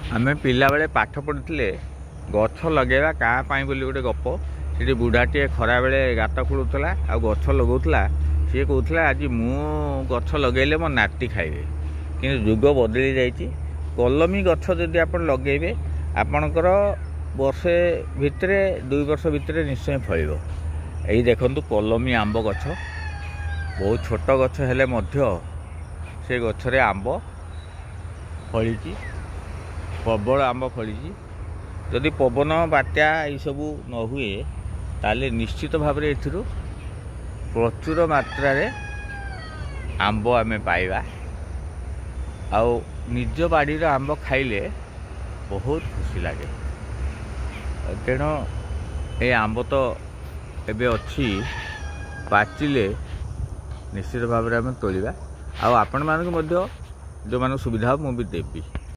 आमे पिला बेले पाठ पढ़ुले गछ लगेगा क्या बोली गोटे गप से बुढ़ाटे खरा बेले गात खोलुला आ गछ लगौला सी कहूला आज मु गछ लगेले मो नाती खाइबे कि जुग बदली जाइए कलमी गछ जदि आप लगेबे आपणकर वर्षे भितर 2 वर्ष भितर निश्चय फल यही देखु कलमी आंब गछ बहुत छोट गछ हेले मध्य से गछरे आंब फली प्रबल आंब फली जदि पवन बात्या सब न हुए ताले निश्चित भाव में प्रचुर मात्रा रे आंब आमे पाइबा आउ निज बाड़ी आंब खाइले बहुत खुशी लगे तेणु ये आंब तो एबे अच्छी पाचिले निश्चित भाव में आम तोड़ा आपण मानक जो मान सुविधा मुझे देवी।